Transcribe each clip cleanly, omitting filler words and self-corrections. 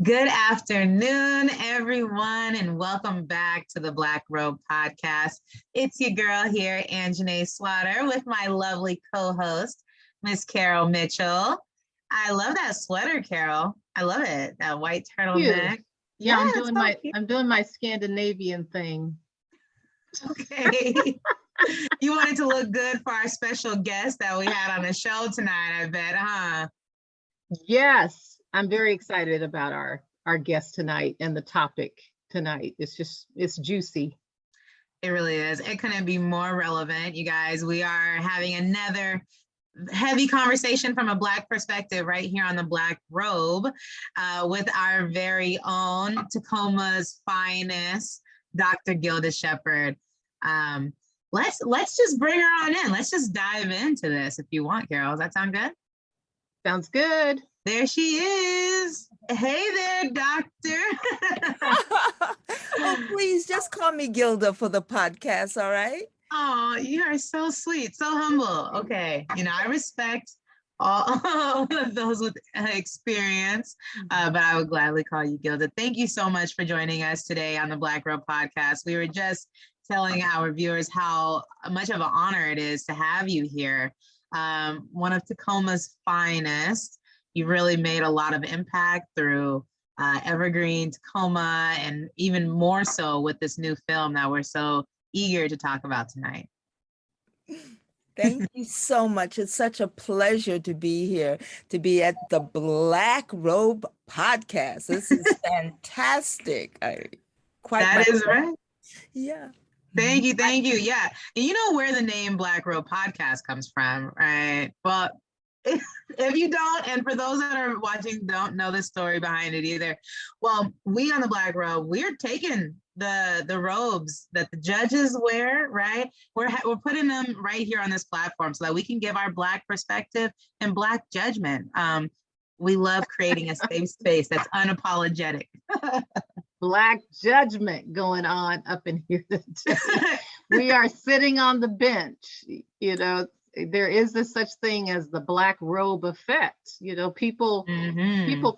Good afternoon, everyone, and welcome back to the Black Robe podcast. It's your girl here, Anzhane Slaughter, with my lovely co-host, Miss Carol Mitchell. I love that sweater, Carol. I love it. That white turtleneck. Yeah, I'm doing my Scandinavian thing. Okay. You wanted to look good for our special guest that we had on the show tonight, I bet, huh? Yes. I'm very excited about our guest tonight and the topic tonight. It's juicy. It really is. It couldn't be more relevant, you guys. We are having another heavy conversation from a Black perspective right here on the Black Robe with our very own Tacoma's finest, Dr. Gilda Shepherd. Let's just bring her on in. Let's just dive into this if you want, Carol. Does that sound good? Sounds good. There she is. Hey there, doctor. Oh, please just call me Gilda for the podcast, all right? Oh, you are so sweet, so humble. Okay, I respect all of those with experience, but I would gladly call you Gilda. Thank you so much for joining us today on the Black Robe podcast. We were just telling our viewers how much of an honor it is to have you here. One of Tacoma's finest. You really made a lot of impact through Evergreen, Tacoma, and even more so with this new film that we're so eager to talk about tonight. Thank you so much. It's such a pleasure to be here, to be at the Black Robe podcast. This is fantastic. That is right. Yeah. Thank you. Yeah. And you know where the name Black Robe podcast comes from, right? Well, if you don't, and for those that are watching don't know the story behind it either, well, we on the Black Robe, we're taking the robes that the judges wear, right? We're putting them right here on this platform so that we can give our Black perspective and Black judgment. We love creating a safe space that's unapologetic. Black judgment going on up in here today. We are sitting on the bench. There is this such thing as the Black robe effect. People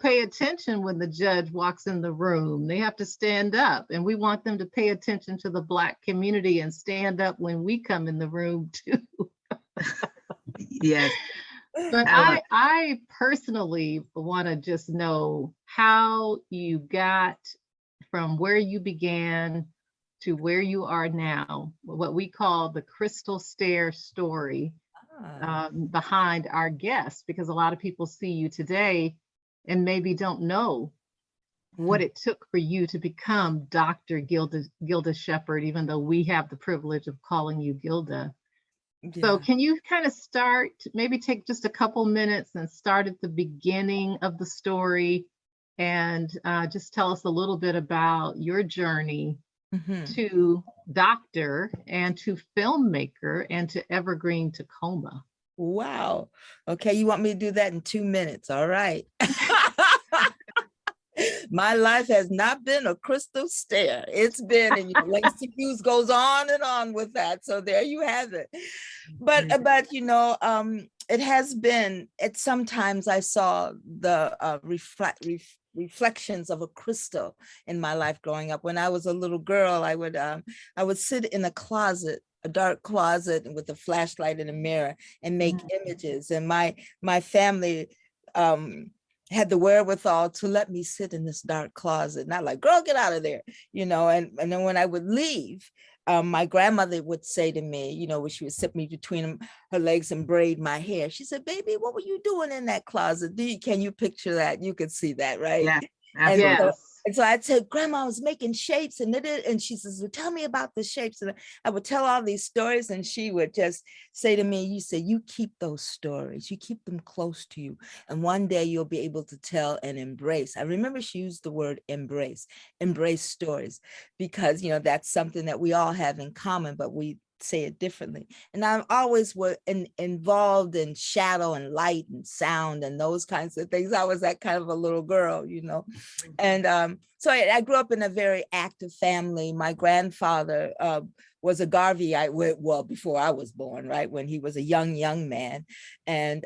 pay attention when the judge walks in the room. They have to stand up, and we want them to pay attention to the Black community and stand up when we come in the room too. Yes. But I personally want to just know how you got from where you began to where you are now, what we call the Crystal Stair Story. Behind our guest, because a lot of people see you today and maybe don't know what it took for you to become Dr. Gilda Shepherd, even though we have the privilege of calling you Gilda. Yeah. So can you kind of maybe take just a couple minutes and start at the beginning of the story and just tell us a little bit about your journey to doctor and to filmmaker and to Evergreen, Tacoma. Wow. Okay, you want me to do that in 2 minutes? All right. My life has not been a crystal stair. It's been, and Lacey Hughes goes on and on with that. So there you have it. But it has been. Sometimes I saw the reflections of a crystal in my life growing up. When I was a little girl, I would sit in a closet, a dark closet, with a flashlight and a mirror and make images. And my family had the wherewithal to let me sit in this dark closet, not like, girl, get out of there, and then when I would leave, my grandmother would say to me, when she would sit me between her legs and braid my hair, she said, baby, what were you doing in that closet? Can you picture that? You could see that, right? Yeah, absolutely. And so I'd say, Grandma, I was making shapes, and she says, well, tell me about the shapes. And I would tell all these stories, and she would just say to me, you keep those stories, you keep them close to you. And one day you'll be able to tell and embrace. I remember she used the word embrace stories, because, that's something that we all have in common, but we say it differently. And I'm always involved in shadow and light and sound and those kinds of things. I was that kind of a little girl, And so I grew up in a very active family. My grandfather was a Garveyite, well, before I was born, right? When he was a young man. And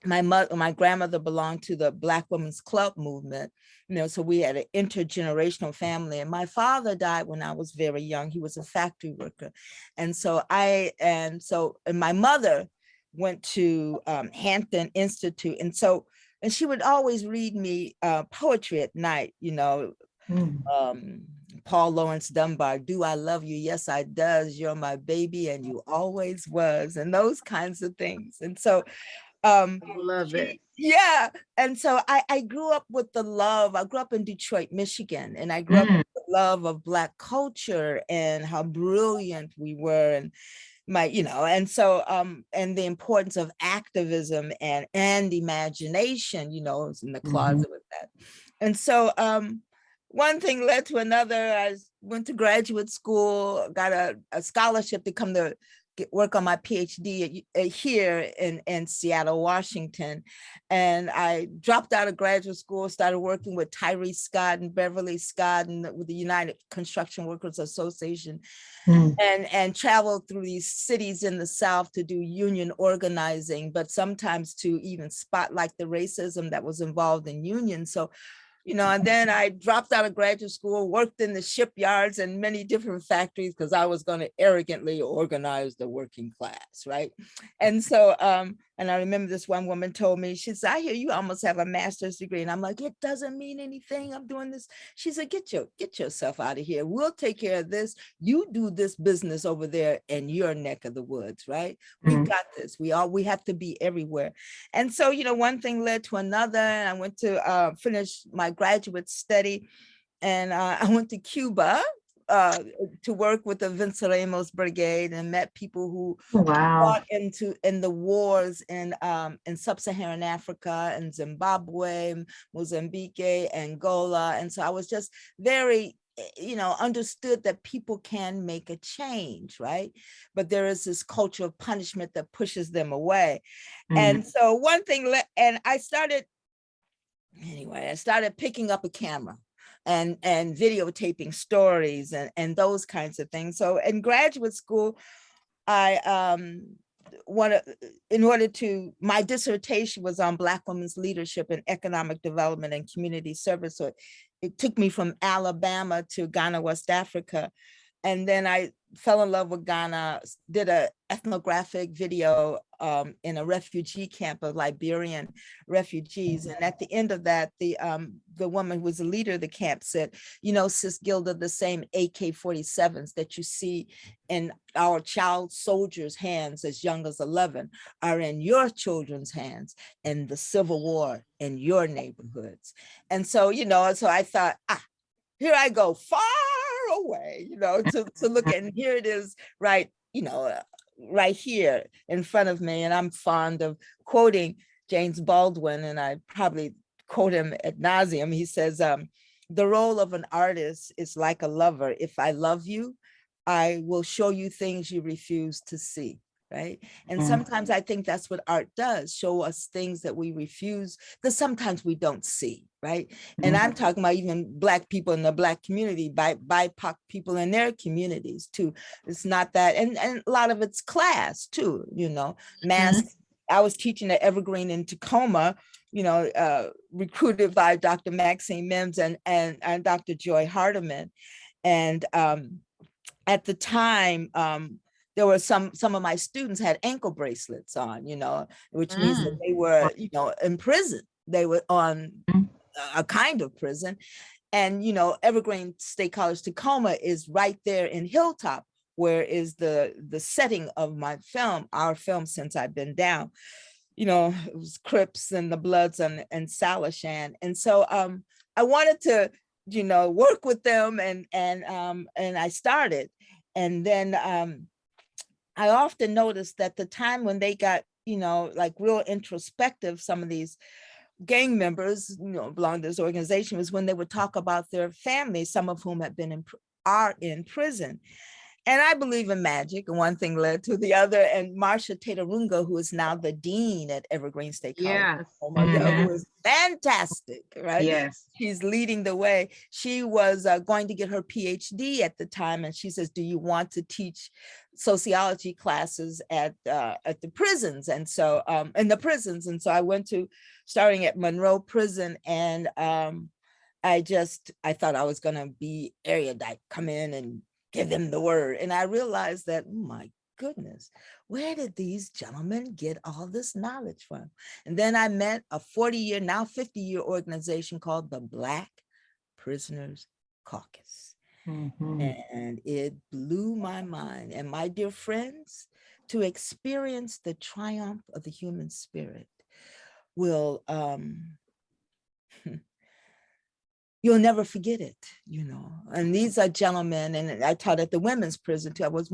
my grandmother belonged to the Black Women's Club movement, so we had an intergenerational family. And my father died when I was very young. He was a factory worker. And my mother went to Hampton Institute. And she would always read me poetry at night, Paul Laurence Dunbar, Do I Love You? Yes, I does. You're my baby and you always was, and those kinds of things. And so love it. yeah. And so I grew up with the love. I grew up in Detroit, Michigan, and I grew up with the love of Black culture and how brilliant we were, and and the importance of activism and imagination, was in the closet with that. And so one thing led to another. I went to graduate school, got a scholarship to come to work on my PhD here in Seattle, Washington. And I dropped out of graduate school, started working with Tyree Scott and Beverly Scott and with the United Construction Workers Association, and traveled through these cities in the South to do union organizing, but sometimes to even spotlight the racism that was involved in unions. So and then I dropped out of graduate school, worked in the shipyards and many different factories because I was going to arrogantly organize the working class, right? And so, and I remember this one woman told me, she said, I hear you almost have a master's degree. And I'm like, it doesn't mean anything. I'm doing this. She said, get yourself out of here. We'll take care of this. You do this business over there in your neck of the woods, right? We got this. We have to be everywhere. And so, one thing led to another. And I went to finish my graduate study, and I went to Cuba to work with the Venceremos Brigade and met people who fought in the wars in sub-Saharan Africa and Zimbabwe, Mozambique, Angola. And so I was just very understood that people can make a change, right? But there is this culture of punishment that pushes them away. And so one thing, and I started picking up a camera and videotaping stories and those kinds of things. So in graduate school, I my dissertation was on Black women's leadership in economic development and community service. So it took me from Alabama to Ghana, West Africa. And then I fell in love with Ghana, did an ethnographic video in a refugee camp of Liberian refugees. And at the end of that, the woman who was the leader of the camp said, Sis Gilda, the same AK-47s that you see in our child soldiers' hands as young as 11 are in your children's hands in the Civil War in your neighborhoods. And so, so I thought, here I go far away, to look at, and here it is, right, right here in front of me. And I'm fond of quoting James Baldwin, and I probably quote him ad nauseum. He says, the role of an artist is like a lover. If I love you, I will show you things you refuse to see. Right. And sometimes I think that's what art does, show us things that we refuse, because sometimes we don't see. Right. And I'm talking about even Black people in the Black community, BIPOC people in their communities, too. It's not that. And a lot of it's class, too, mass. I was teaching at Evergreen in Tacoma, recruited by Dr. Maxine Mims and Dr. Joy Hardiman. And at the time, there were some of my students had ankle bracelets on, which means that they were, in prison. They were on a kind of prison. And, Evergreen State College Tacoma is right there in Hilltop, where is the setting of my film, our film, Since I've Been Down. It was Crips and the Bloods and Salishan. And so I wanted to, work with them, and I started. And then I often noticed that the time when they got, like real introspective, some of these gang members, belong to this organization, was when they would talk about their families, some of whom have been are in prison. And I believe in magic, and one thing led to the other. And Marcia Tatarunga, who is now the dean at Evergreen State College, Yes. who is fantastic, right? Yes. She's leading the way. She was going to get her PhD at the time, and she says, "Do you want to teach sociology classes at the prisons?" And so, in the prisons, and so I went to starting at Monroe Prison, and I thought I was going to be erudite, come in and give them the word. And I realized that, oh my goodness, where did these gentlemen get all this knowledge from? And then I met a 40-year, now 50-year organization called the Black Prisoners Caucus. And it blew my mind. And my dear friends, to experience the triumph of the human spirit will, you'll never forget it, and these are gentlemen, and I taught at the women's prison too. I was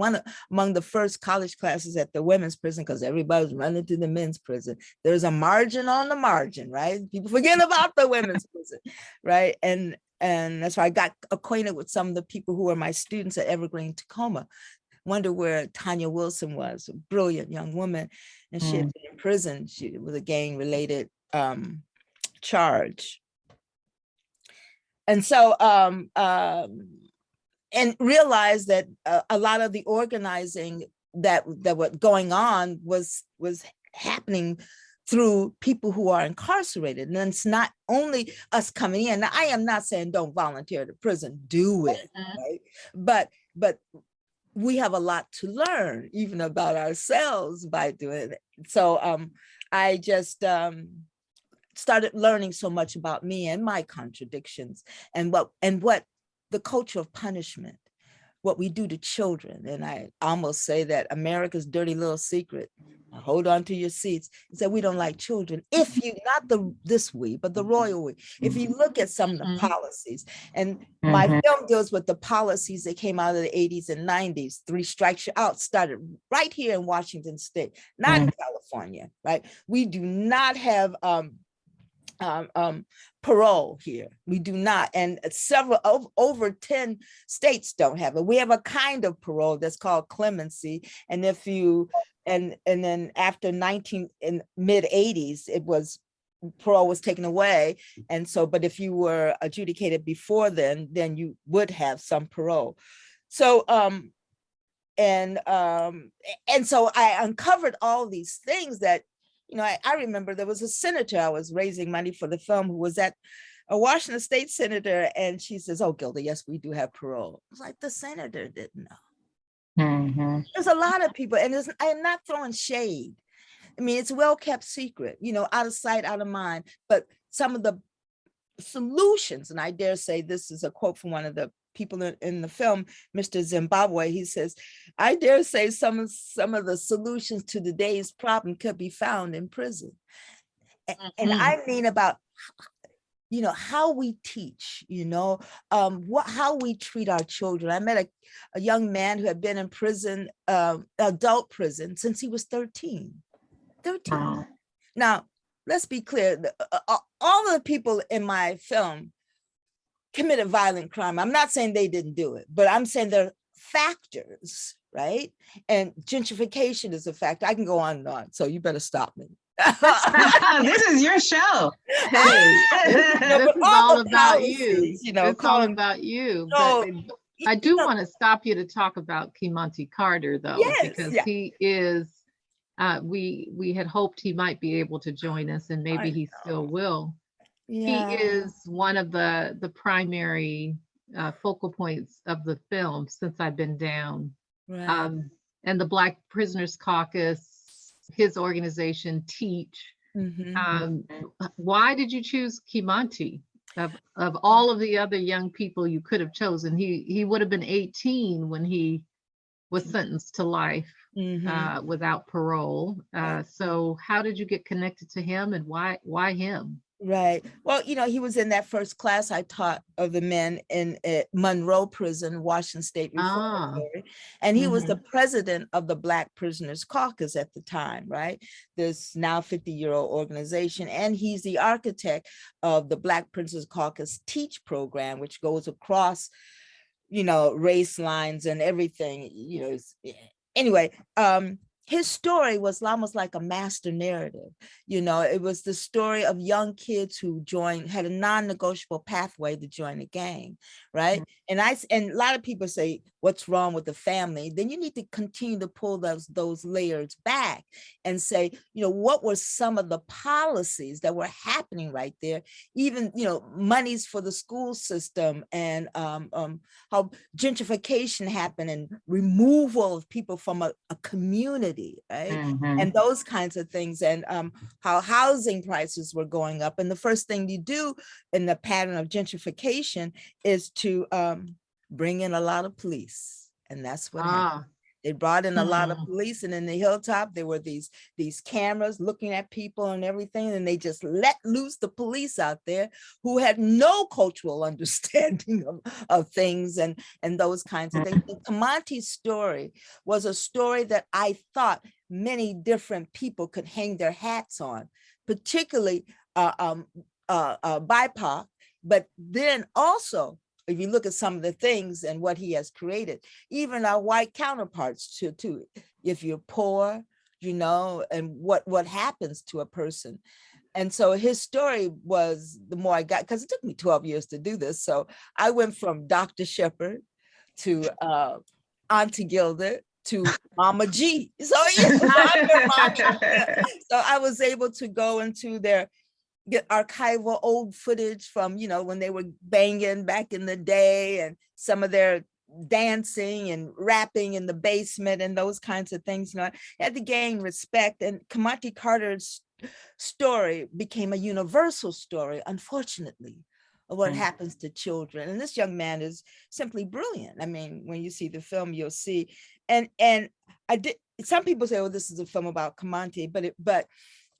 among the first college classes at the women's prison because everybody was running to the men's prison. There's a margin on the margin, right? People forget about the women's prison, right? And that's why I got acquainted with some of the people who were my students at Evergreen, Tacoma. Wonder where Tanya Wilson was, a brilliant young woman, and she had been in prison. She was a gang-related charge. And so, and realized that a lot of the organizing that was going on was happening through people who are incarcerated. And it's not only us coming in. Now, I am not saying don't volunteer to prison, do it, right? But we have a lot to learn even about ourselves by doing it. So I just started learning so much about me and my contradictions and what the culture of punishment, what we do to children. And I almost say that America's dirty little secret, hold on to your seats, is that we don't like children. If you, not this we, but the royal we, if you look at some of the policies, and my film deals with the policies that came out of the 80s and 90s, 3 strikes you're out started right here in Washington State, not in California, right? We do not have parole here. We do not, and over 10 states don't have it. We have a kind of parole that's called clemency, and if you and then after in mid 80s, parole was taken away, and so but if you were adjudicated before then you would have some parole. So and so I uncovered all these things that, I remember there was a senator, I was raising money for the film, who was at a Washington State senator, and she says, "Oh, Gilda, yes, we do have parole." I was like, the senator didn't know. There's a lot of people, and I am not throwing shade. I mean, it's a well-kept secret, out of sight, out of mind. But some of the solutions, and I dare say this is a quote from one of the people in the film, Mr. Zimbabwe, he says, "I dare say some of the solutions to today's problem could be found in prison." And I mean about, how we teach, how we treat our children. I met a young man who had been in prison, adult prison, since he was 13. Now, let's be clear, all of the people in my film committed violent crime. I'm not saying they didn't do it, but I'm saying there are factors, right? And gentrification is a factor. I can go on and on, so you better stop me. This is your show. Hey, this is all about you. It's all about you. But I do want to stop you to talk about Monty Carter, though, because he is. We had hoped he might be able to join us, and maybe he still will. Yeah. He is one of the primary focal points of the film, Since I've Been Down. Right. And the Black Prisoners Caucus, his organization, Teach. Why did you choose Monty of all of the other young people you could have chosen? He would have been 18 when he was sentenced to life without parole. So how did you get connected to him, and why him? Right. Well, he was in that first class I taught of the men in Monroe Prison, Washington State Reformatory. And he was the president of the Black Prisoners Caucus at the time, right? This now 50-year-old organization. And he's the architect of the Black Prisoners Caucus Teach program, which goes across race lines and everything, anyway, his story was almost like a master narrative. It was the story of young kids who had a non-negotiable pathway to join a gang, right? And a lot of people say, what's wrong with the family? Then you need to continue to pull those layers back and say, what were some of the policies that were happening right there? Even, monies for the school system, and how gentrification happened and removal of people from a community, right? And those kinds of things, and how housing prices were going up. And the first thing you do in the pattern of gentrification is to bring in a lot of police. And that's what happened. They brought in a lot of police, and in the hilltop, there were these cameras looking at people and everything, and they just let loose the police out there who had no cultural understanding of things and those kinds of things. And Kimante's story was a story that I thought many different people could hang their hats on, particularly BIPOC, but then also, if you look at some of the things and what he has created, even our white counterparts too, if you're poor, and what happens to a person. And so his story was, the more I got, because it took me 12 years to do this. So I went from Dr. Shepherd to Auntie Gilda to Mama G. So, so I was able to go into get archival old footage from, when they were banging back in the day, and some of their dancing and rapping in the basement and those kinds of things. I had to gain respect. And Monty Carter's story became a universal story, unfortunately, of what happens to children. And this young man is simply brilliant. I mean, when you see the film, you'll see. And I did. Some people say, "Oh, this is a film about Kimante," but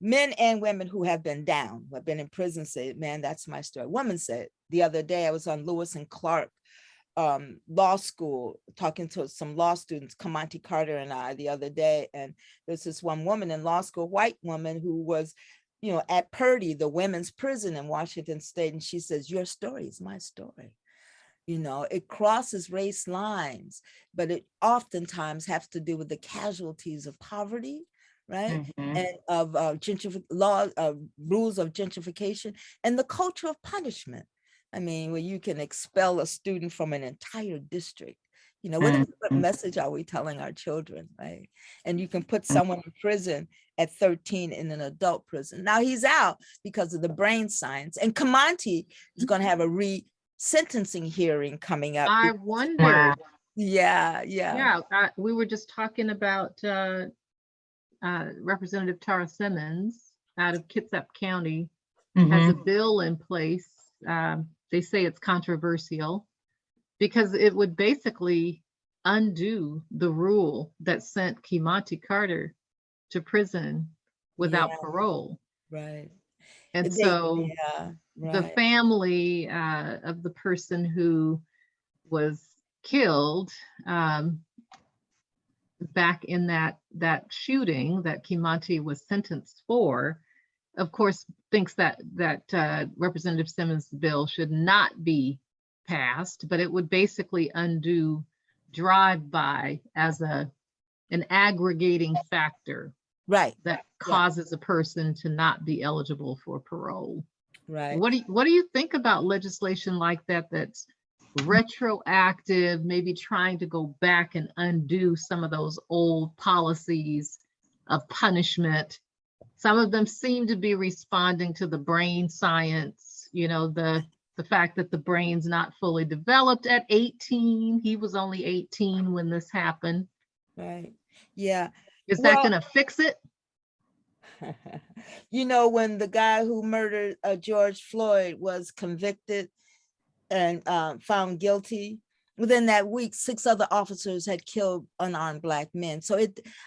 men and women who have been down, who have been in prison, say, "Man, that's my story." Woman said the other day, I was on Lewis and Clark law school talking to some law students, Monty Carter and I, the other day, and there's this one woman in law school, white woman, who was, at Purdy, the women's prison in Washington State, and she says, "Your story is my story." It crosses race lines, but it oftentimes has to do with the casualties of poverty, right? And of rules of gentrification and the culture of punishment. I mean, where you can expel a student from an entire district. What message are we telling our children, right? And you can put someone in prison at 13 in an adult prison. Now he's out because of the brain science, and Kimante is going to have a re-sentencing hearing coming up. I wonder. Yeah. We were just talking about Representative Tara Simmons out of Kitsap County has a bill in place. They say it's controversial because it would basically undo the rule that sent Kimante Carter to prison without parole. Right. And so the family of the person who was killed back in that shooting that Kimante was sentenced for, of course, thinks that Representative Simmons' bill should not be passed, but it would basically undo drive-by as an aggregating factor, right, that causes a person to not be eligible for parole. Right. What do you think about legislation like that that's retroactive, maybe trying to go back and undo some of those old policies of punishment? Some of them seem to be responding to the brain science, the fact that the brain's not fully developed at 18. He was only 18 when this happened. Right. Yeah. Is that going to fix it? When the guy who murdered George Floyd was convicted and found guilty, within that week, 6 other officers had killed unarmed Black men. So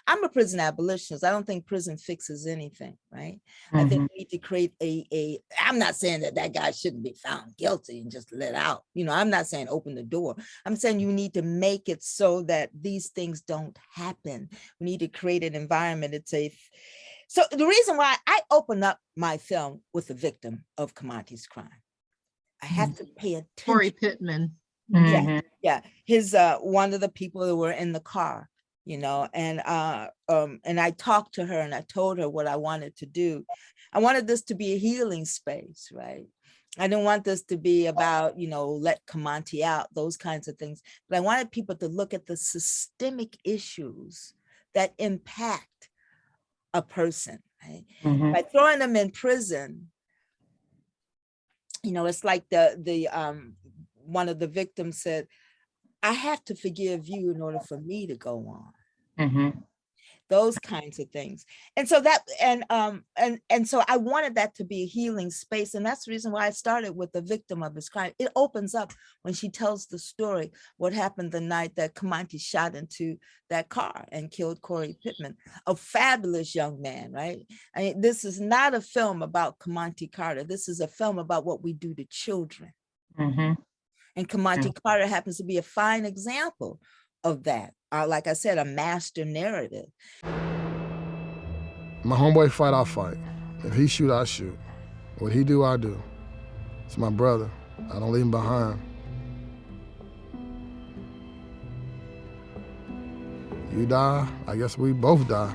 I'm a prison abolitionist. I don't think prison fixes anything, right? I think we need to create I'm not saying that guy shouldn't be found guilty and just let out. I'm not saying open the door. I'm saying you need to make it so that these things don't happen. We need to create an environment that's safe. So the reason why I open up my film with the victim of Kimante's crime, I have to pay attention. Corey Pittman. Yeah, yeah. His one of the people who were in the car, you know, and I talked to her and I told her what I wanted to do. I wanted this to be a healing space, right? I didn't want this to be about, you know, let Comanche out, those kinds of things. But I wanted people to look at the systemic issues that impact a person, right? By throwing them in prison, you know, it's like the one of the victims said, I have to forgive you in order for me to go on. Those kinds of things. And so that, and so I wanted that to be a healing space. And that's the reason why I started with the victim of his crime. It opens up when she tells the story, what happened the night that Comanche shot into that car and killed Corey Pittman, a fabulous young man, right? I mean, this is not a film about Monty Carter. This is a film about what we do to children. And Monty Carter happens to be a fine example of that. Like I said, a master narrative. My homeboy fight, I fight. If he shoot, I shoot. What he do, I do. It's my brother. I don't leave him behind. You die, I guess we both die.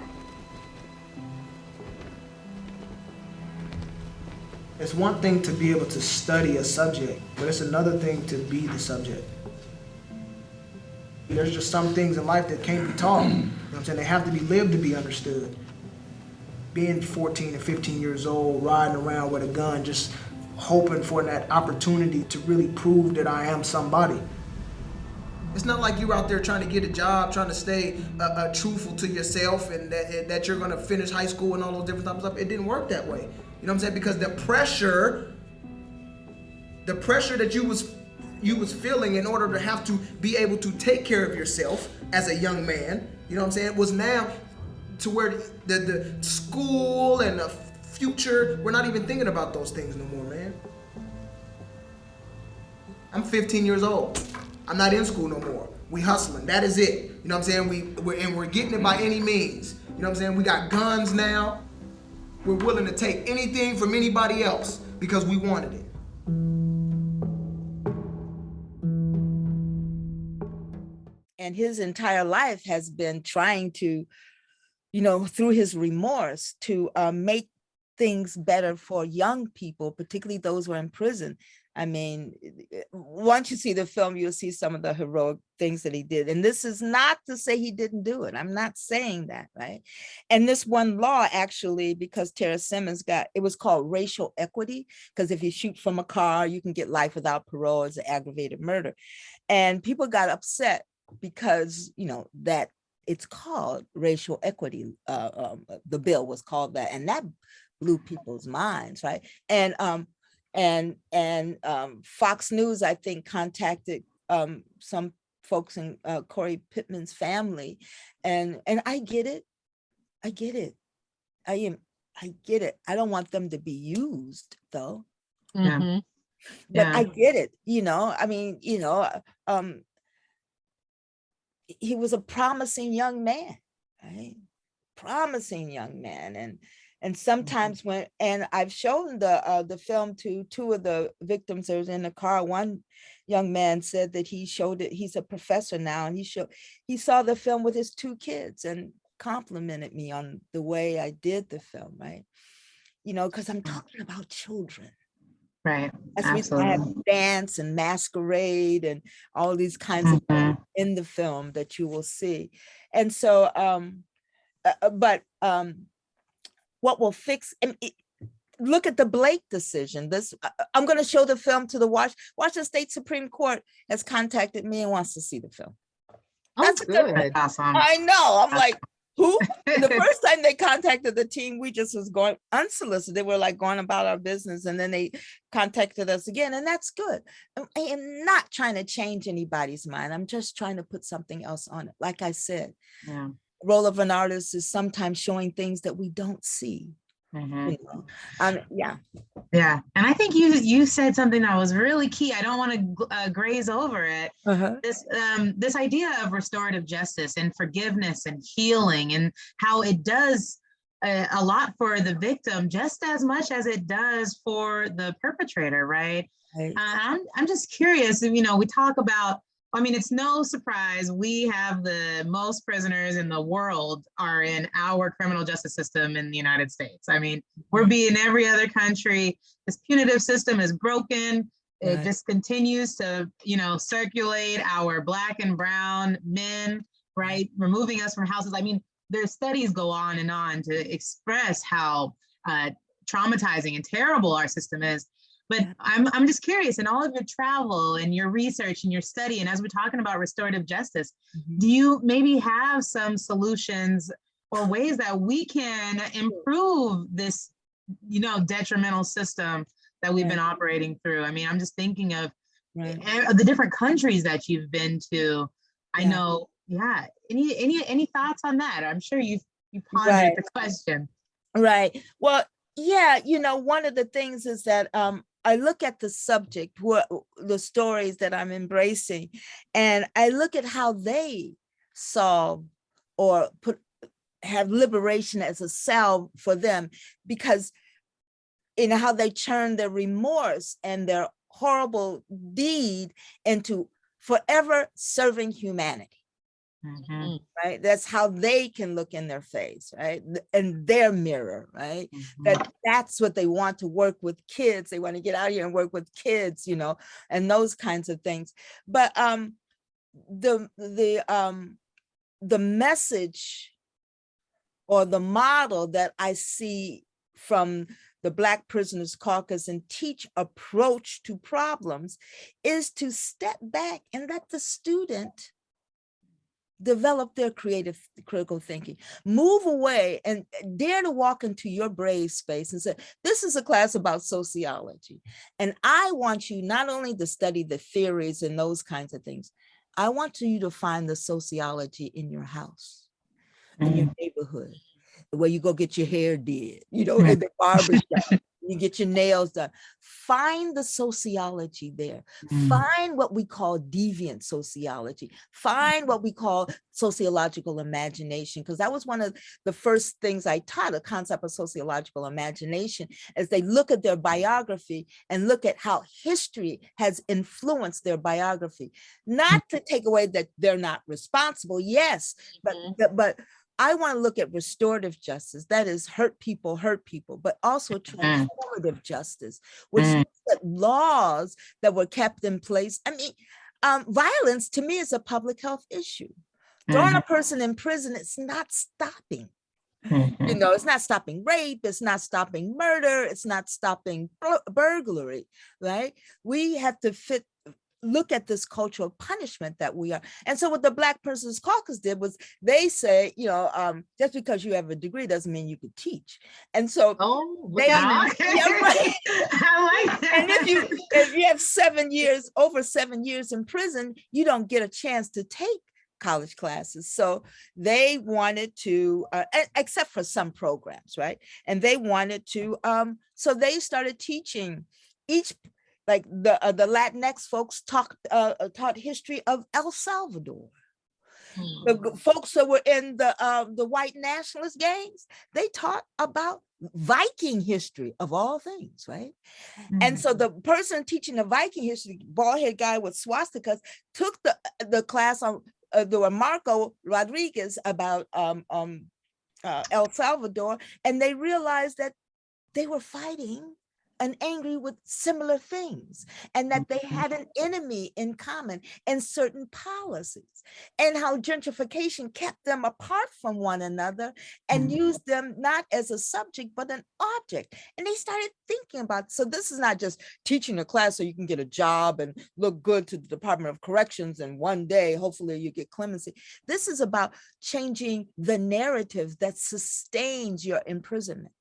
It's one thing to be able to study a subject, but it's another thing to be the subject. There's just some things in life that can't be taught. You know what I'm saying? They have to be lived to be understood. Being 14 and 15 years old, riding around with a gun, just hoping for that opportunity to really prove that I am somebody. It's not like you're out there trying to get a job, trying to stay truthful to yourself and that you're gonna finish high school and all those different types of stuff. It didn't work that way. You know what I'm saying? Because the pressure that you was feeling in order to have to be able to take care of yourself as a young man, you know what I'm saying, was now to where the school and the future, we're not even thinking about those things no more, man. I'm 15 years old. I'm not in school no more. We hustling, that is it. You know what I'm saying? We're getting it by any means. You know what I'm saying? We got guns now. We're willing to take anything from anybody else because we wanted it. And his entire life has been trying to, you know, through his remorse, to make things better for young people, particularly those who are in prison. I mean, once you see the film, you'll see some of the heroic things that he did. And this is not to say he didn't do it. I'm not saying that, right? And this one law actually, because Tara Simmons it was called racial equity, because if you shoot from a car, you can get life without parole as an aggravated murder. And people got upset because, you know, that it's called racial equity. The bill was called that, and that blew people's minds, right? And Fox News, I think, contacted some folks in Corey Pittman's family, and I get it. I get it. I get it. I don't want them to be used though. But I get it. You know, I mean, you know, he was a promising young man, right? Promising young man, and sometimes and I've shown the film to two of the victims that was in the car. One young man said that he showed it. He's a professor now, and he saw the film with his two kids and complimented me on the way I did the film, right? You know, because I'm talking about children. Right. That's the reason I have dance and masquerade and all these kinds of things in the film that you will see. And so, what will fix, and look at the Blake decision. I'm going to show the film to the Washington State Supreme Court has contacted me and wants to see the film. That's good. Awesome. I know. I'm like, who? The first time they contacted the team, we just was going unsolicited. They were like going about our business, and then they contacted us again, and that's good. I am not trying to change anybody's mind. I'm just trying to put something else on it. Like I said, the role of an artist is sometimes showing things that we don't see. You know? Yeah. And I think you said something that was really key. I don't want to graze over it. This idea of restorative justice and forgiveness and healing, and how it does a lot for the victim just as much as it does for the perpetrator, right? Right. I'm just curious, we talk about, I mean, it's no surprise we have the most prisoners in the world are in our criminal justice system in the United States. I mean, we're being every other country. This punitive system is broken. It just continues to, circulate our Black and brown men, right? Removing us from houses. I mean, there's studies go on to express how traumatizing and terrible our system is. But I'm just curious, in all of your travel and your research and your study, and as we're talking about restorative justice, do you maybe have some solutions or ways that we can improve this, detrimental system that we've been operating through? I mean, I'm just thinking of the different countries that you've been to. I know, Any thoughts on that? I'm sure you pondered the question. Right. Well, one of the things is that I look at the subject, the stories that I'm embracing, and I look at how they solve or have liberation as a salve for them, because how they turn their remorse and their horrible deed into forever serving humanity. Right? That's how they can look in their face, right? In their mirror, right? That's what they want to work with kids. They want to get out here and work with kids, and those kinds of things. But the message or the model that I see from the Black Prisoners Caucus and teach approach to problems is to step back and let the student develop their critical thinking, move away and dare to walk into your brave space and say, this is a class about sociology. And I want you not only to study the theories and those kinds of things, I want you to find the sociology in your house, in your neighborhood, where you go get your hair did, in the barbershop. You get your nails done. Find the sociology there. Find what we call deviant sociology. Find what we call sociological imagination, because that was one of the first things I taught, a concept of sociological imagination, as they look at their biography and look at how history has influenced their biography. Not to take away that they're not responsible, yes, but I want to look at restorative justice, that is hurt people, but also transformative justice, which looks at laws that were kept in place. I mean, violence to me is a public health issue. Throwing a person in prison, it's not stopping. It's not stopping rape, it's not stopping murder, it's not stopping burglary, right? We have to look at this culture of punishment that we are. And so what the Black Prisoners Caucus did was they say, just because you have a degree doesn't mean you could teach. And so I like that. And if you have over 7 years in prison, you don't get a chance to take college classes. So they wanted to, except for some programs, right? And they wanted to, so they started teaching like the Latinx folks taught history of El Salvador. The folks that were in the white nationalist gangs, they taught about Viking history of all things, right? And so the person teaching the Viking history, bald-head guy with swastikas, took the class on the Marco Rodriguez about El Salvador, and they realized that they were fighting and angry with similar things, and that they had an enemy in common and certain policies, and how gentrification kept them apart from one another and used them not as a subject, but an object. And they started thinking about, so this is not just teaching a class so you can get a job and look good to the Department of Corrections, and one day, hopefully you get clemency. This is about changing the narrative that sustains your imprisonment.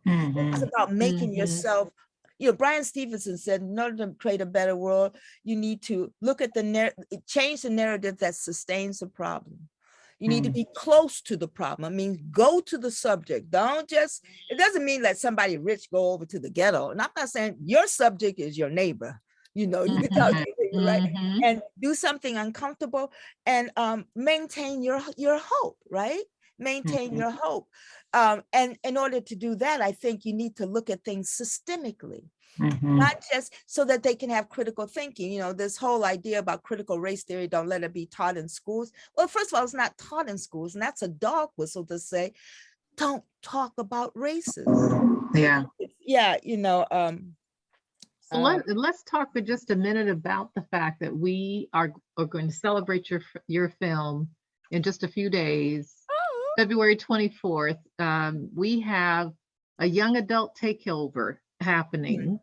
It's about making yourself, Brian Stevenson said, in order to create a better world, you need to look at change the narrative that sustains the problem. You need to be close to the problem. I mean, go to the subject. It doesn't mean let somebody rich go over to the ghetto. And I'm not saying your subject is your neighbor. You can tell people, right? And do something uncomfortable and maintain your hope, right? maintain your hope. And in order to do that, I think you need to look at things systemically. Not just so that they can have critical thinking. You know, this whole idea about critical race theory, don't let it be taught in schools. Well, first of all, it's not taught in schools, and that's a dog whistle to say, don't talk about races. Yeah. Yeah, you know. So let's talk for just a minute about the fact that we are going to celebrate your film in just a few days. February 24th. We have a young adult takeover happening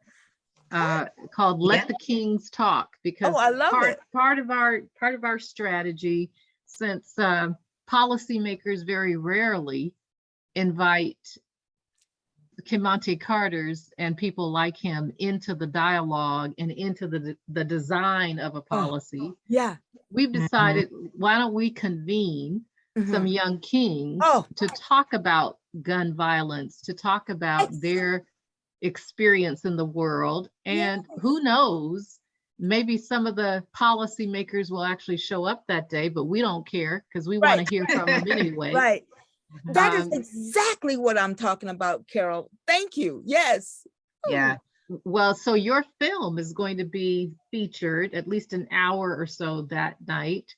called Let the Kings Talk, because I love it. Part of our strategy, since policymakers very rarely invite Monty Carter's and people like him into the dialogue and into the design of a policy. We've decided, why don't we convene some young kings to talk about gun violence, to talk about their experience in the world. And who knows, maybe some of the policymakers will actually show up that day, but we don't care because we want to hear from them anyway. Right. That is exactly what I'm talking about, Carol. Thank you. Yes. Yeah. Well, so your film is going to be featured at least an hour or so that night.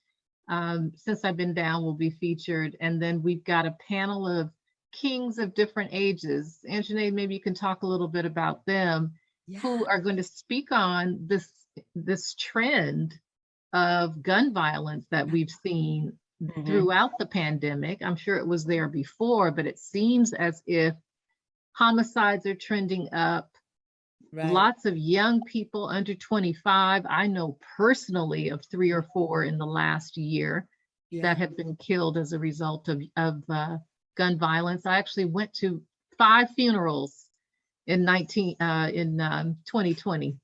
Since I've Been Down will be featured. And then we've got a panel of kings of different ages. Anzhane, maybe you can talk a little bit about them, who are going to speak on this trend of gun violence that we've seen throughout the pandemic. I'm sure it was there before, but it seems as if homicides are trending up. Lots of young people under 25. I know personally of 3 or 4 in the last year that have been killed as a result of gun violence. I actually went to 5 funerals in 2020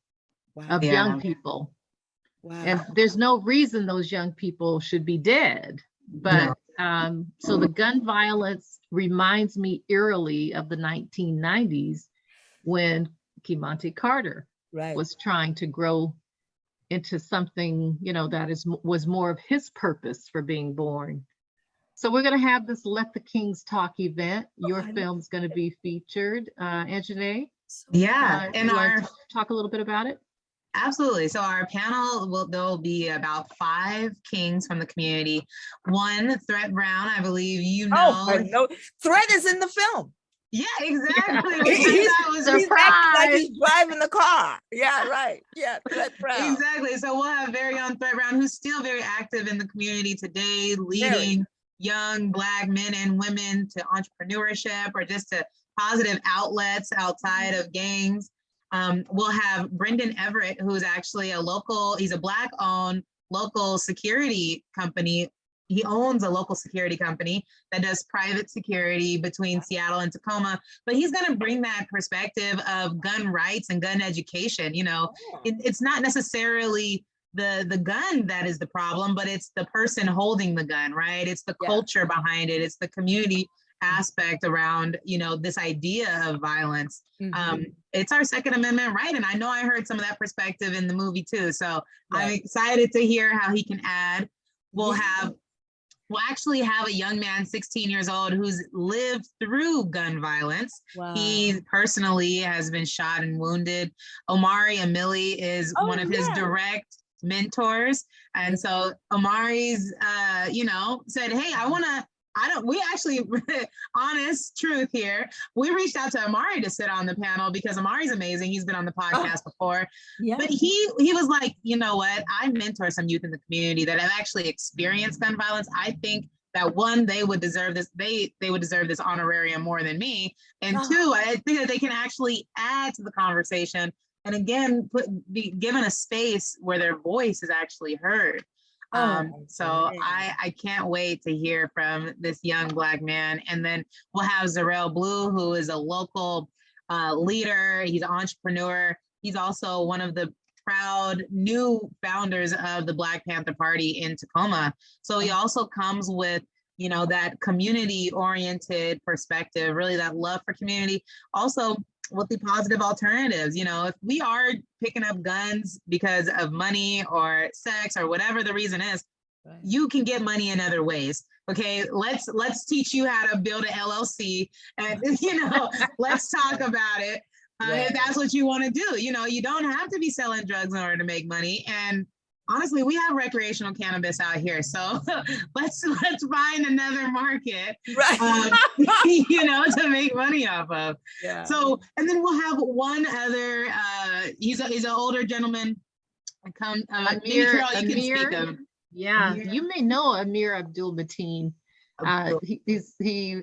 of young people. And there's no reason those young people should be dead. But so the gun violence reminds me eerily of the 1990s when Monty Carter was trying to grow into something, you know, that was more of his purpose for being born. So we're going to have this Let the Kings Talk event. Your film's going to be featured, Anzhane. Yeah, and talk a little bit about it. Absolutely. So our panel there'll be about 5 kings from the community. One, Threat Brown, I believe you know. Oh, I know. Threat is in the film. Yeah, exactly. He's acting like he's driving the car. Yeah, right. Yeah, Threat Brown. Exactly. So we'll have very own Threat Brown, who's still very active in the community today, leading young Black men and women to entrepreneurship or just to positive outlets outside of gangs. We'll have Brendan Everett, who's actually he's a Black-owned local security company. He owns a local security company that does private security between Seattle and Tacoma, but he's going to bring that perspective of gun rights and gun education. You know, it's not necessarily the gun that is the problem, but it's the person holding the gun, right? It's the culture behind it. It's the community aspect around, you know, this idea of violence. It's our Second Amendment right. And I know I heard some of that perspective in the movie too. So I'm excited to hear how he can add. We'll actually have a young man, 16 years old, who's lived through gun violence. He personally has been shot and wounded. Omari Amili is one of his direct mentors. And so Omari's, said, hey, we actually, honest truth here, we reached out to Omari to sit on the panel because Omari's amazing. He's been on the podcast before. But he was like, you know what? I mentor some youth in the community that have actually experienced gun violence. I think that one, they would deserve this. They would deserve this honorarium more than me. And 2, I think that they can actually add to the conversation and again, be given a space where their voice is actually heard. So I can't wait to hear from this young Black man. And then we'll have Zarel Blue, who is a local leader. He's an entrepreneur. He's also one of the proud new founders of the Black Panther Party in Tacoma. So he also comes with, you know, that community oriented perspective, really that love for community. Also with the positive alternatives, you know, if we are picking up guns because of money or sex or whatever the reason is, you can get money in other ways. Okay, let's teach you how to build an LLC, and let's talk about it. If that's what you want to do. You don't have to be selling drugs in order to make money. And honestly, we have recreational cannabis out here, so let's find another market, Right. To make money off of. Yeah. So, and then we'll have one other. He's an older gentleman. Maybe Carol, you can speak of. Yeah, you may know Amir Abdul Mateen. He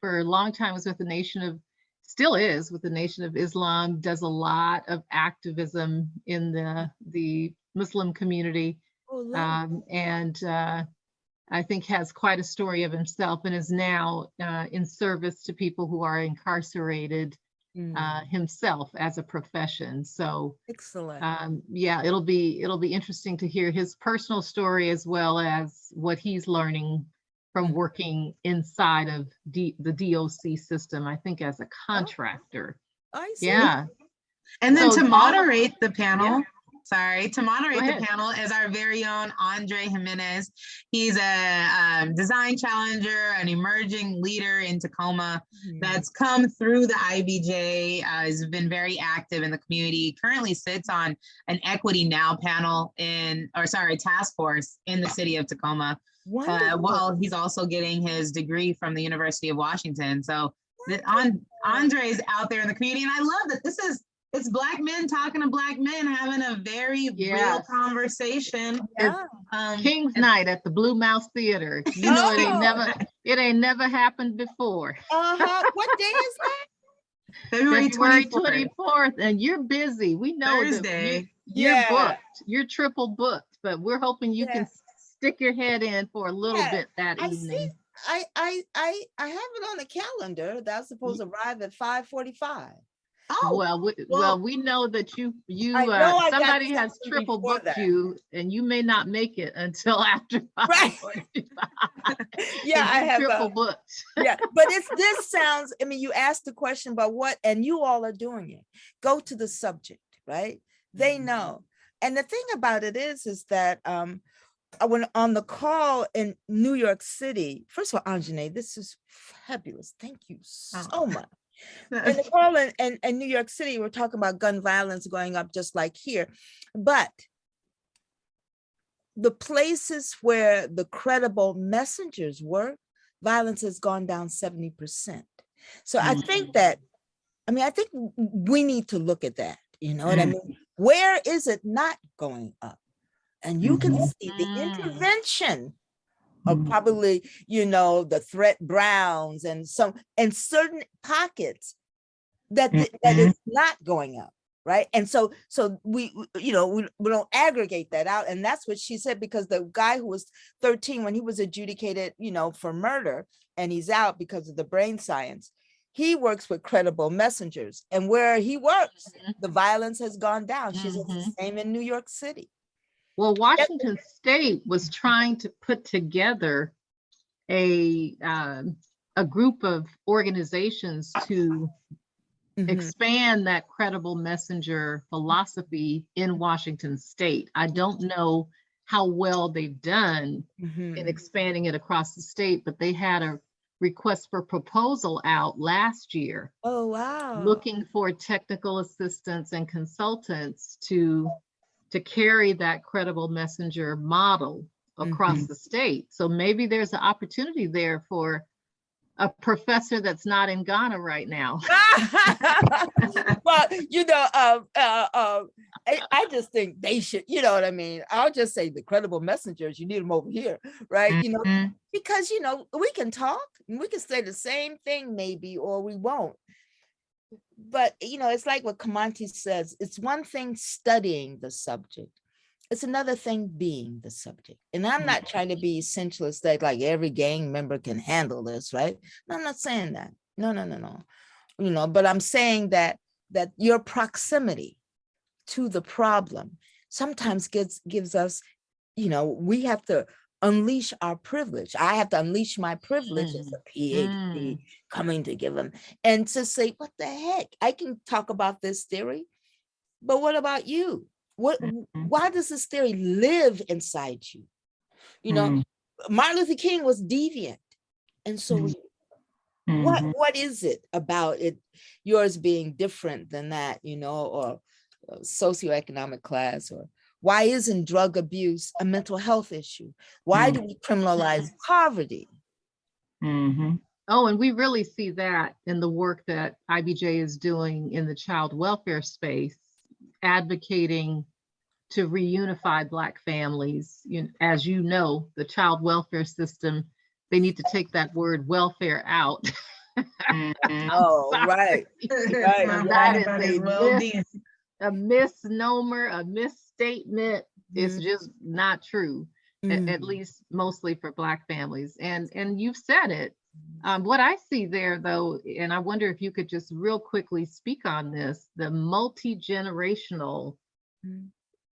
for a long time was with the still is with the Nation of Islam, does a lot of activism in the Muslim community. And I think has quite a story of himself, and is now in service to people who are incarcerated himself as a profession. So excellent. Yeah, it'll be interesting to hear his personal story as well as what he's learning from working inside of the DOC system, I think as a contractor. I see. Yeah. And then to moderate the panel, the panel is our very own Andre Jimenez. He's a design challenger, an emerging leader in Tacoma that's come through the IBJ, has been very active in the community, currently sits on an Equity Now panel task force in the city of Tacoma. Well, he's also getting his degree from the University of Washington. So Andre's out there in the community, and I love that it's Black men talking to Black men, having a very real conversation. Yeah. King's Night at the Blue Mouse Theater. It ain't never happened before. What day is that? February 24th. And you're busy. We know Thursday. You're booked. You're triple booked, but we're hoping you can stick your head in for a little bit that evening. I have it on the calendar. That's supposed to arrive at 5:45. Oh, well, we know that somebody has triple booked you, and you may not make it until after 5:45. Yeah, I have triple booked. Yeah, but this sounds. I mean, you asked the question about what, and you all are doing it. Go to the subject, right? They know, and the thing about it is that when on the call in New York City, first of all, Anzhane, this is fabulous. Thank you so much. In the call in New York City, we're talking about gun violence going up just like here. But the places where the credible messengers work, violence has gone down 70%. So I think I think we need to look at that. You know what I mean? Where is it not going up? And you can see the intervention of probably, the threat browns and certain pockets that is not going up, right? And so we don't aggregate that out. And that's what she said, because the guy who was 13 when he was adjudicated, for murder, and he's out because of the brain science, he works with credible messengers. And where he works, the violence has gone down. She said the same in New York City. Well, Washington State was trying to put together a group of organizations to expand that credible messenger philosophy in Washington State. I don't know how well they've done in expanding it across the state, but they had a request for proposal out last year. Oh, wow. Looking for technical assistance and consultants to carry that credible messenger model across the state. So maybe there's an opportunity there for a professor that's not in Ghana right now. Well, I just think they should, you know what I mean? I'll just say the credible messengers, you need them over here, right? Because, we can talk and we can say the same thing maybe, or we won't. But, it's like what Kamanti says, it's one thing studying the subject. It's another thing being the subject. And I'm not trying to be essentialist that like every gang member can handle this, right? No, I'm not saying that. No. But I'm saying that your proximity to the problem sometimes gives us, we have to unleash our privilege. I have to unleash my privilege as a PhD coming to give them, and to say, what the heck? I can talk about this theory, but what about you? Why does this theory live inside you? Martin Luther King was deviant, and so were you. What is it about it, yours being different than that, you know, or socioeconomic class, or why isn't drug abuse a mental health issue? Why do we criminalize poverty? Oh, and we really see that in the work that IBJ is doing in the child welfare space, advocating to reunify Black families. As you know, the child welfare system, they need to take that word welfare out. Oh, right. That is a misnomer, a misstatement. It's just not true, at least mostly for Black families. And you've said it. What I see there, though, and I wonder if you could just real quickly speak on this, the multi-generational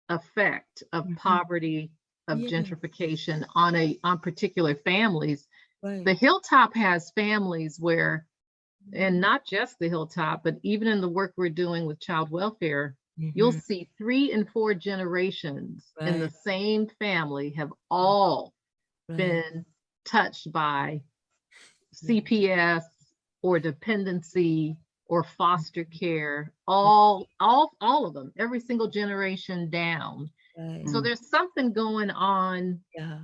effect of poverty, of gentrification on particular families. The Hilltop has families where, and not just the Hilltop, but even in the work we're doing with child welfare, you'll see 3 and 4 generations in the same family have all been touched by CPS or dependency or foster care, all of them, every single generation down. So there's something going on,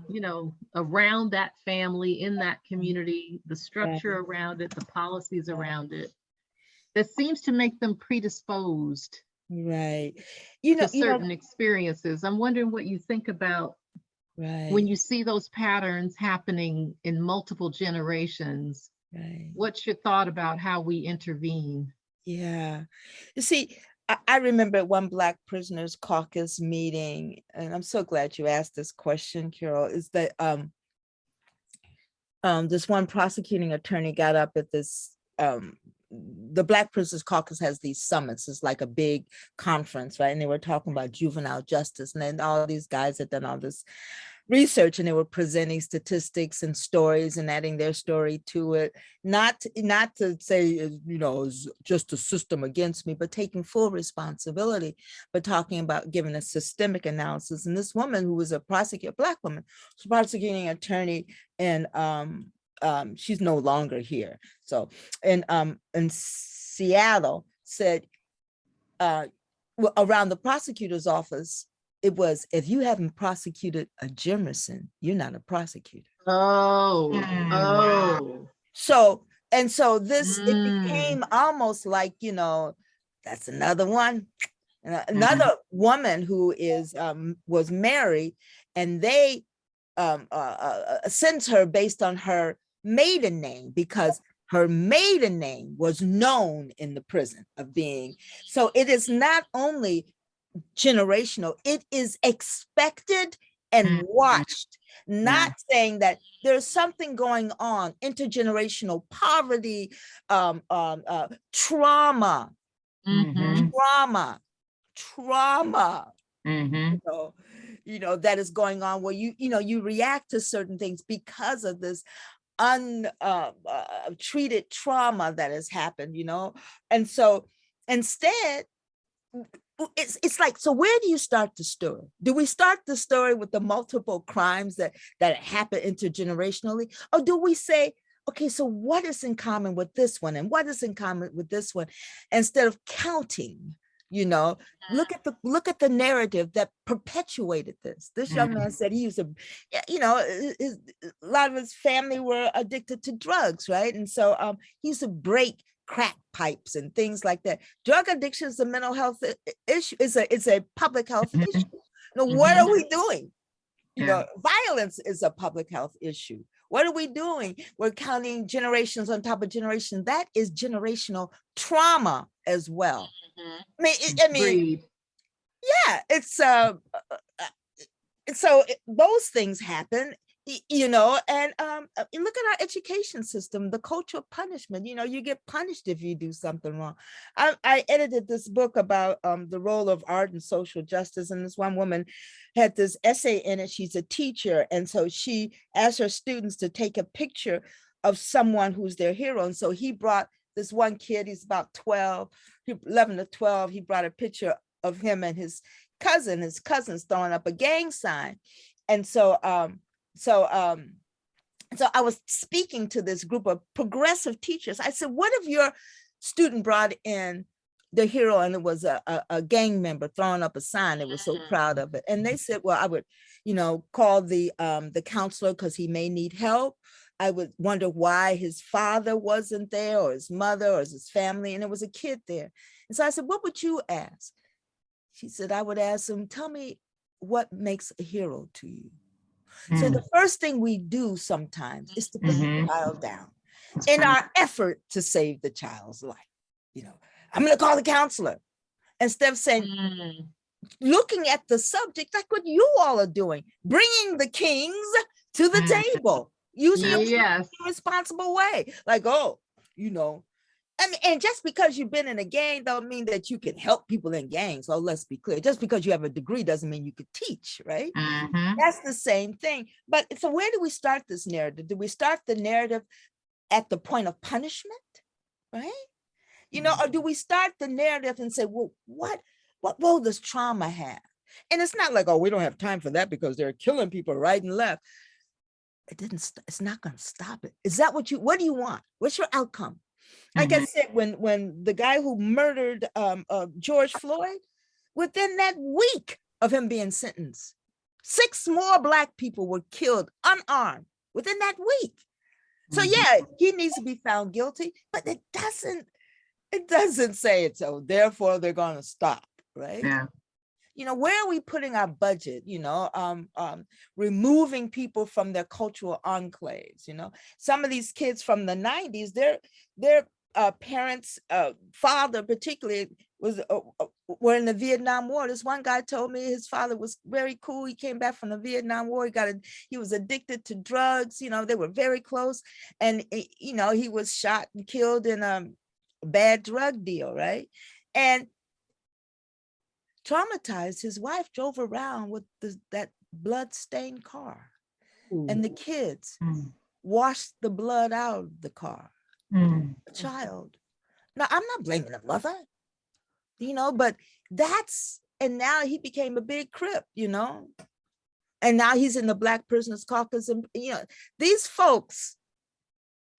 you know, around that family, in that community, the structure around it, the policies around it, that seems to make them predisposed to certain experiences. I'm wondering what you think about when you see those patterns happening in multiple generations. What's your thought about how we intervene? You see, I remember at one Black Prisoners Caucus meeting, and I'm so glad you asked this question, Carol, is that this one prosecuting attorney got up at this, the Black Prisoners Caucus has these summits. It's like a big conference, right? And they were talking about juvenile justice, and then all these guys had done all this research, and they were presenting statistics and stories and adding their story to it. Not to say, you know, it's just a system against me, but taking full responsibility, but talking about giving a systemic analysis. And this woman who was a prosecutor, Black woman, was a prosecuting attorney, and she's no longer here. So in Seattle, said around the prosecutor's office, it was, if you haven't prosecuted a Jimerson, you're not a prosecutor. So this, it became almost like, you know, that's another one. Another woman who is was married, and they sentenced her based on her maiden name, because her maiden name was known in the prison of being. So it is not only generational, it is expected and watched. Not saying that there's something going on, intergenerational poverty, trauma, you know, that is going on, where you react to certain things because of this untreated trauma that has happened, you know. And so instead, it's like, so where do you start the story? Do we start the story with the multiple crimes that happen intergenerationally? Or do we say, okay, so what is in common with this one, and what is in common with this one? Instead of counting, you know, look at the narrative that perpetuated this. This young man said he used to, you know, a lot of his family were addicted to drugs, right? And so he used to break crack pipes and things like that. Drug addiction is a mental health issue. It's a public health issue. Now, what are we doing? You know, violence is a public health issue. What are we doing? We're counting generations on top of generations. That is generational trauma as well. I mean, yeah, it's so those things happen, you know, and look at our education system, the culture of punishment. You know, you get punished if you do something wrong. I edited this book about the role of art and social justice, and this one woman had this essay in it. She's a teacher, and so she asked her students to take a picture of someone who's their hero. And so he brought this one kid, he's about 11 to 12, he brought a picture of him and his cousin's throwing up a gang sign. And so So I was speaking to this group of progressive teachers. I said, what if your student brought in the hero and it was a gang member throwing up a sign? They were so proud of it. And they said, well, I would, call the counselor because he may need help. I would wonder why his father wasn't there, or his mother, or his family, and there was a kid there. And so I said, what would you ask? She said, I would ask him, tell me what makes a hero to you. So the first thing we do sometimes is to put the child down in our effort to save the child's life. I'm going to call the counselor instead of saying, looking at the subject like what you all are doing, bringing the kings to the table, using it in a responsible way. Like, and just because you've been in a gang don't mean that you can help people in gangs. So let's be clear. Just because you have a degree doesn't mean you could teach, right? That's the same thing. But so where do we start this narrative? Do we start the narrative at the point of punishment, right? Or do we start the narrative and say, well, what role does trauma have? And it's not like, oh, we don't have time for that because they're killing people right and left. It's not going to stop it. Is that what do you want? What's your outcome? Like I said, when the guy who murdered George Floyd, within that week of him being sentenced, 6 more Black people were killed unarmed within that week. So yeah, he needs to be found guilty, but it doesn't say it. So therefore they're going to stop, right? Yeah. Where are we putting our budget? Removing people from their cultural enclaves. Some of these kids from the 90s, their parents, father particularly, were in the Vietnam War. This one guy told me his father was very cool. He came back from the Vietnam War. He was addicted to drugs. They were very close, and he was shot and killed in a bad drug deal, right? And traumatized, his wife drove around with that blood-stained car. And the kids washed the blood out of the car. The child. Now, I'm not blaming the mother, but and now he became a big Crip, and now he's in the Black Prisoners Caucus. And, these folks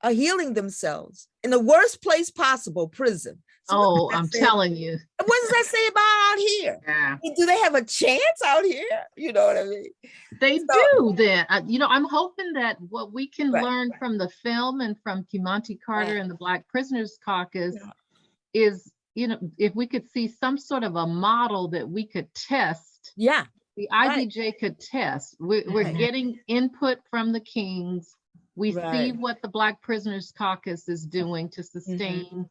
are healing themselves in the worst place possible, prison. So I'm telling you. What does that say about out here? Yeah. Do they have a chance out here? You know what I mean? They do then. I'm hoping that what we can learn from the film and from Monty Carter and the Black Prisoners Caucus is, if we could see some sort of a model that we could test. Yeah. The IDJ could test. We're getting input from the kings. We see what the Black Prisoners Caucus is doing to sustain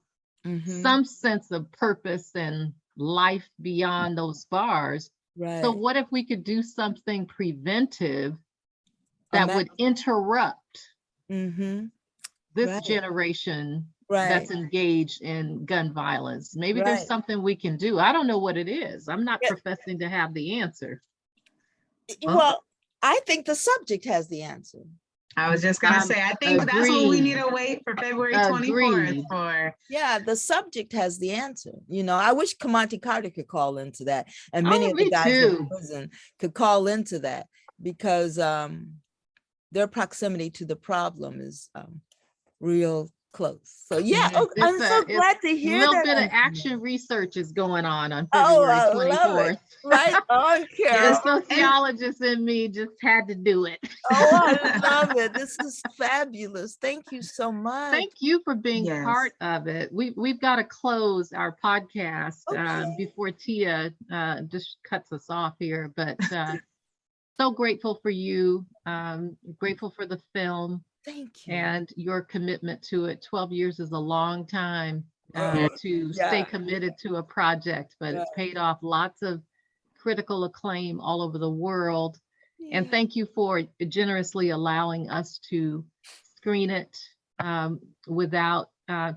some sense of purpose and life beyond those bars. So what if we could do something preventive that would interrupt this generation that's engaged in gun violence? Maybe there's something we can do. I don't know what it is. I'm not professing to have the answer. Well, I think the subject has the answer. I was just gonna say, I think that's what we need to wait for February 24th for. Yeah, the subject has the answer. I wish Monty Carter could call into that, and many of the guys in prison could call into that, because their proximity to the problem is real close. So yeah, I'm so glad to hear that. A little bit of action research is going on February 24th. Right on, Carol. The sociologist in me just had to do it. I love it. This is fabulous. Thank you so much. Thank you for being part of it. We've got to close our podcast before Tia just cuts us off here, but so grateful for you. Grateful for the film. Thank you. And your commitment to it. 12 years is a long time to stay committed to a project, but it's paid off lots of critical acclaim all over the world. And thank you for generously allowing us to screen it without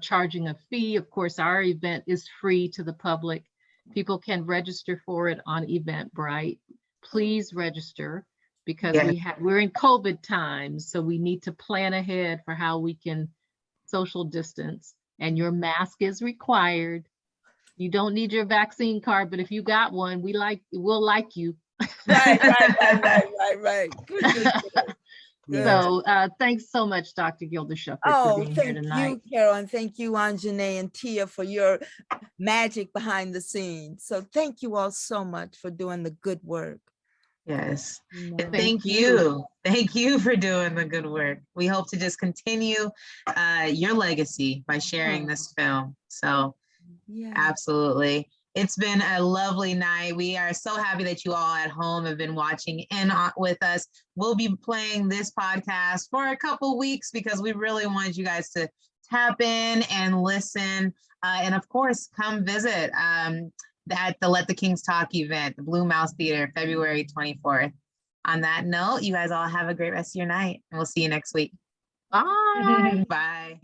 charging a fee. Of course, our event is free to the public. People can register for it on Eventbrite. Please register, because we're in COVID times, so we need to plan ahead for how we can social distance, and your mask is required. You don't need your vaccine card, but if you got one, we'll like you. Right. Good. Good. So thanks so much, Dr. Gilda Shepherd, for Oh, being here thank tonight. you, Carol, and thank you, Anjane and Tia, for your magic behind the scenes. So thank you all so much for doing the good work. Yes. No. And thank you. Thank you for doing the good work. We hope to just continue your legacy by sharing this film. So Yeah. absolutely. It's been a lovely night. We are so happy that you all at home have been watching in with us. We'll be playing this podcast for a couple weeks because we really wanted you guys to tap in and listen. And of course, come visit at the Let the Kings Talk event, the Blue Mouse Theater, February 24th. On that note, you guys all have a great rest of your night, and we'll see you next week. Bye. Bye.